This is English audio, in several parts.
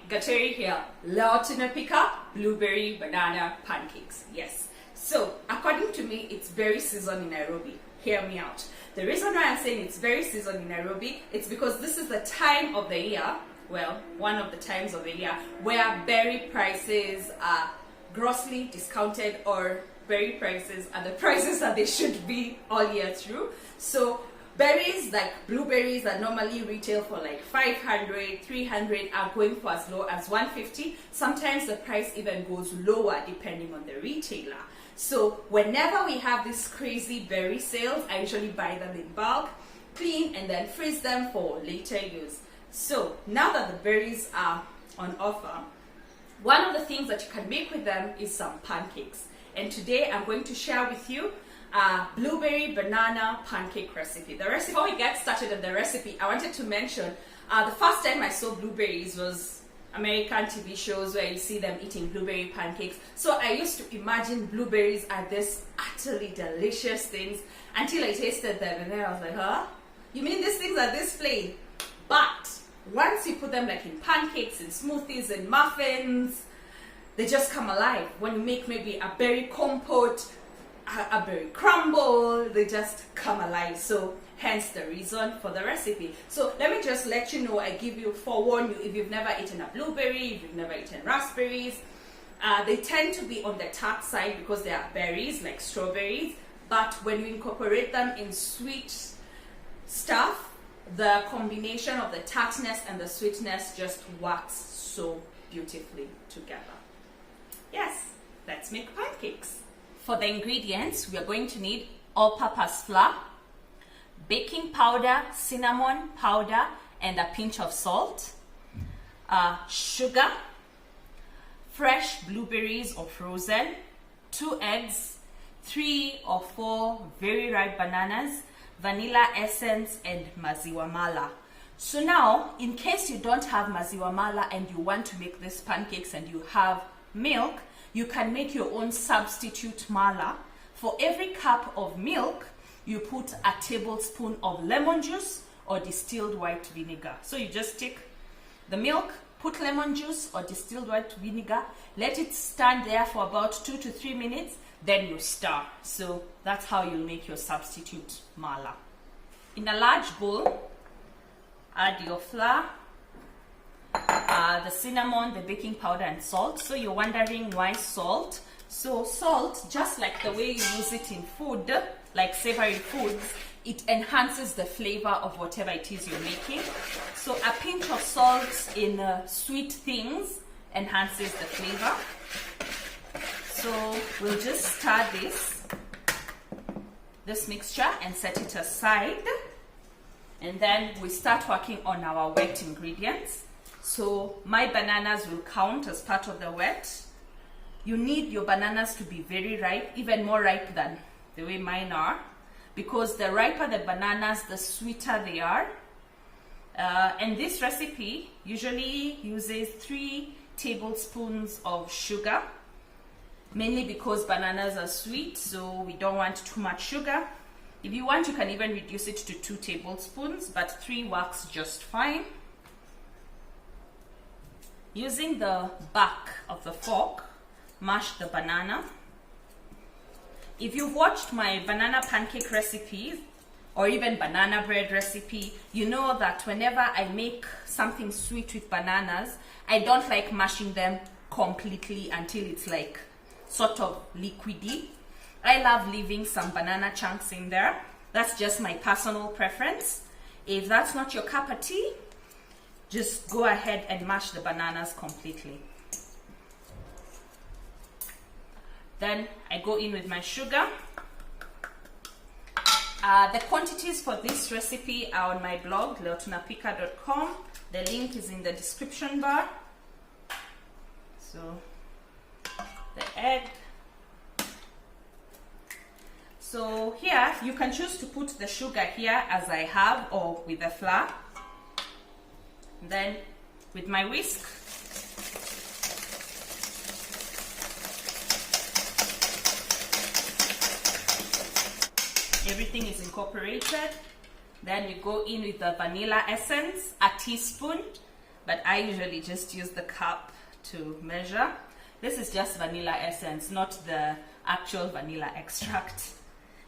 Gateri here. Leo tunapika blueberry banana pancakes. Yes. So, according to me, it's berry season in Nairobi. Hear me out. The reason why I'm saying it's berry season in Nairobi, it's because this is the time of the year, well, one of the times of the year, where berry prices are grossly discounted, or berry prices are the prices that they should be all year through. So, berries like blueberries that normally retail for like 500, 300 are going for as low as 150. Sometimes the price even goes lower depending on the retailer. So whenever we have these crazy berry sales, I usually buy them in bulk, clean, and then freeze them for later use. So now that the berries are on offer, one of the things that you can make with them is some pancakes. And today I'm going to share with you blueberry banana pancake recipe. Before we get started on the recipe, I wanted to mention the first time I saw blueberries was American TV shows where you see them eating blueberry pancakes. So I used to imagine blueberries are this utterly delicious things until I tasted them, and then I was like, huh? You mean these things are this plain? But once you put them like in pancakes, in smoothies, and muffins, they just come alive. When you make maybe a berry compote, a berry crumble, they just come alive. So hence the reason for the recipe. So let me just let you know, forewarn you, if you've never eaten a blueberry, if you've never eaten raspberries, they tend to be on the tart side because they are berries like strawberries, but when you incorporate them in sweet stuff, the combination of the tartness and the sweetness just works so beautifully together. Yes, let's make pancakes. For the ingredients, we are going to need all-purpose flour, baking powder, cinnamon powder, and a pinch of salt, sugar, fresh blueberries or frozen, 2 eggs, 3 or 4 very ripe bananas, vanilla essence, and maziwa mala. So now, in case you don't have maziwa mala and you want to make these pancakes and you have milk, you can make your own substitute mala. For every cup of milk, you put a tablespoon of lemon juice or distilled white vinegar. So you just take the milk, put lemon juice or distilled white vinegar, let it stand there for about 2 to 3 minutes, then you stir. So that's how you'll make your substitute mala. In a large bowl, add your flour, the cinnamon, the baking powder, and salt. So you're wondering why salt? So salt, just like the way you use it in food, like savory foods, it enhances the flavor of whatever it is you're making. So a pinch of salt in sweet things enhances the flavor. So we'll just stir this mixture and set it aside. And then we start working on our wet ingredients. So my bananas will count as part of the wet. You need your bananas to be very ripe, even more ripe than the way mine are, because the riper the bananas, the sweeter they are. And this recipe usually uses 3 tablespoons of sugar, mainly because bananas are sweet, so we don't want too much sugar. If you want, you can even reduce it to 2 tablespoons, but 3 works just fine. Using the back of the fork, mash the banana. If you've watched my banana pancake recipes or even banana bread recipe, you know that whenever I make something sweet with bananas, I don't like mashing them completely until it's like sort of liquidy. I love leaving some banana chunks in there. That's just my personal preference. If that's not your cup of tea, just go ahead and mash the bananas completely. Then I go in with my sugar. The quantities for this recipe are on my blog, leotunapika.com. The link is in the description bar. So the egg. So here you can choose to put the sugar here as I have, or with the flour. Then with my whisk, everything is incorporated. Then you go in with the vanilla essence, a teaspoon, but I usually just use the cup to measure. This is just vanilla essence, not the actual vanilla extract.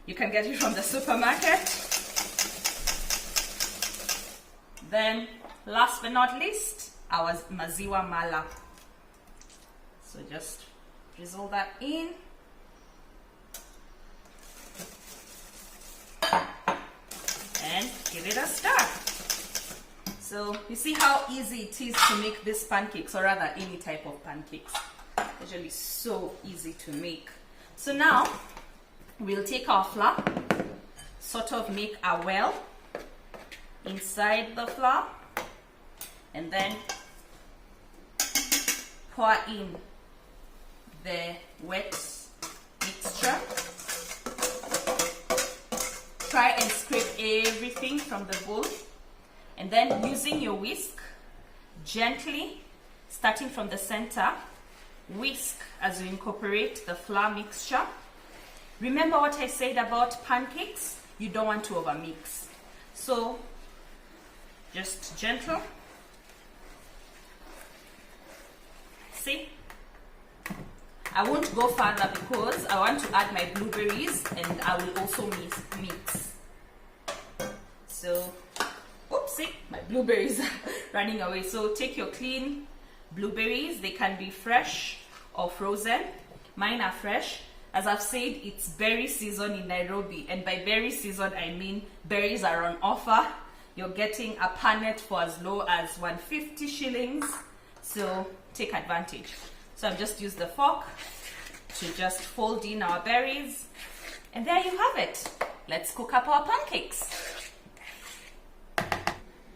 You can get it from the supermarket. Then, last but not least, our maziwa mala. So just drizzle that in. And give it a stir. So you see how easy it is to make this pancakes, or rather any type of pancakes. Usually so easy to make. So now we'll take our flour, sort of make a well inside the flour, and then pour in the wet mixture. Try and scrape everything from the bowl, and then using your whisk, gently, starting from the center, whisk as you incorporate the flour mixture. Remember what I said about pancakes? You don't want to overmix. So just gentle. See? I won't go further because I want to add my blueberries and I will also mix. So, oopsie, my blueberries are running away. So take your clean blueberries. They can be fresh or frozen. Mine are fresh. As I've said, it's berry season in Nairobi, and by berry season I mean berries are on offer. You're getting a punnet for as low as 150 shillings, so take advantage. So I've just used the fork to just fold in our berries, and there you have it. Let's cook up our pancakes.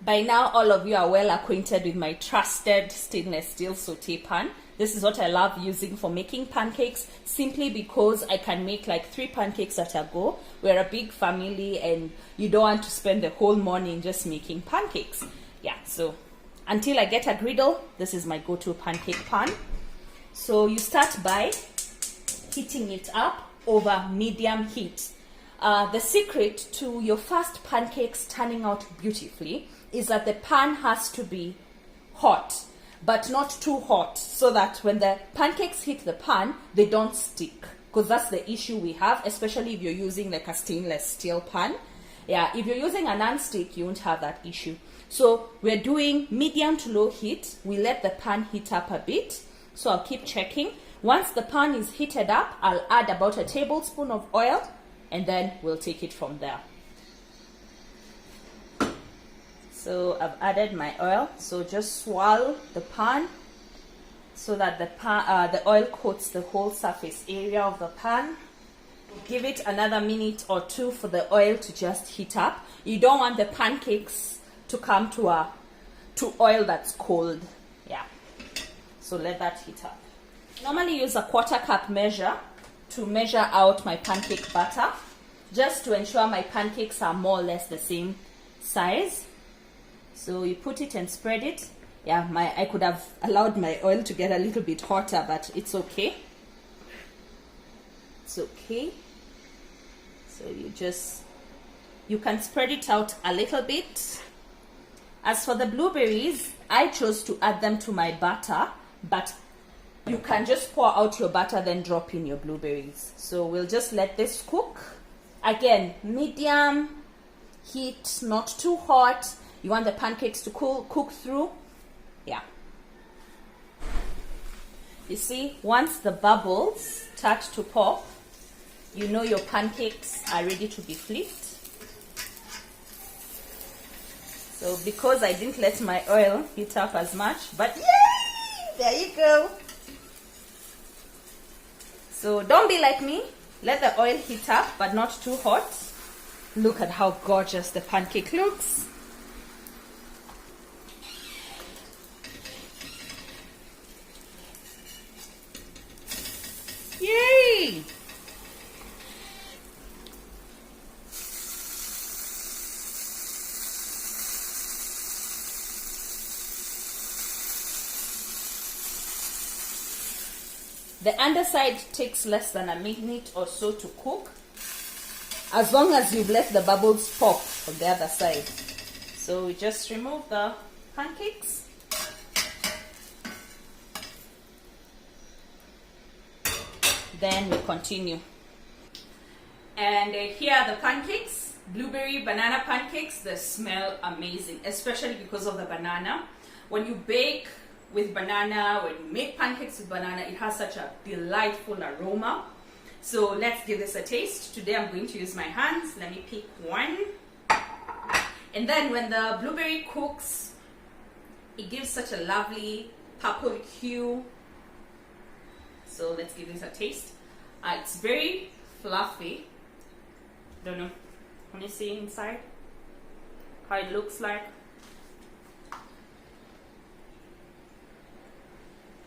By now, all of you are well acquainted with my trusted stainless steel saute pan. This is what I love using for making pancakes, simply because I can make like 3 pancakes at a go. We're a big family and you don't want to spend the whole morning just making pancakes. Yeah, so until I get a griddle, this is my go-to pancake pan. So you start by heating it up over medium heat. The secret to your first pancakes turning out beautifully is that the pan has to be hot, but not too hot, so that when the pancakes hit the pan, they don't stick. Because that's the issue we have, especially if you're using like a stainless steel pan. Yeah, if you're using a non-stick, you won't have that issue. So we're doing medium to low heat. We let the pan heat up a bit. So I'll keep checking. Once the pan is heated up, I'll add about a tablespoon of oil, and then we'll take it from there. So I've added my oil. So just swirl the pan so that the oil coats the whole surface area of the pan. Give it another minute or 2 for the oil to just heat up. You don't want the pancakes to come to oil that's cold. Yeah. So let that heat up. Normally use a 1/4 cup measure to measure out my pancake batter, just to ensure my pancakes are more or less the same size. So you put it and spread it. Yeah, I could have allowed my oil to get a little bit hotter, but it's okay. It's okay. So you can spread it out a little bit. As for the blueberries, I chose to add them to my batter, but you can just pour out your batter, then drop in your blueberries. So we'll just let this cook. Again, medium heat, not too hot. You want the pancakes to cook through. Yeah. You see, once the bubbles start to pop, you know your pancakes are ready to be flipped. So because I didn't let my oil heat up as much, but yay! There you go. So don't be like me. Let the oil heat up, but not too hot. Look at how gorgeous the pancake looks. Yay! The underside takes less than a minute or so to cook, as long as you've let the bubbles pop on the other side. So we just remove the pancakes. then we continue. And here are the pancakes, blueberry banana pancakes. They smell amazing, especially because of the banana. When you bake with banana, when you make pancakes with banana, it has such a delightful aroma. So let's give this a taste. Today I'm going to use my hands. Let me pick one. And then when the blueberry cooks, it gives such a lovely purple hue. So let's give this a taste. It's very fluffy. Don't know. Can you see inside how it looks like?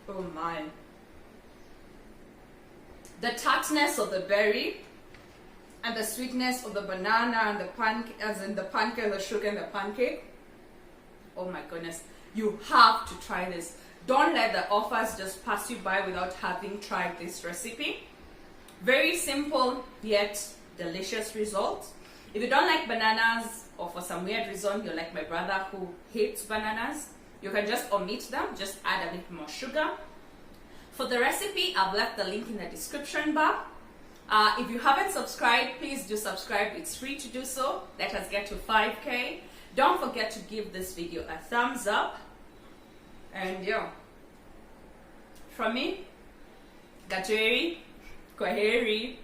Oh my. The tartness of the berry and the sweetness of the banana and the pancake, as in the pancake, the sugar and the pancake. Oh my goodness. You have to try this. Don't let the offers just pass you by without having tried this recipe. Very simple yet delicious results. If you don't like bananas, or for some weird reason you're like my brother who hates bananas, you can just omit them, just add a bit more sugar. For the recipe, I've left the link in the description bar. If you haven't subscribed, please do subscribe. It's free to do so. Let us get to 5K. Don't forget to give this video a thumbs up. And yeah, from me, Gateri, Kwaheri.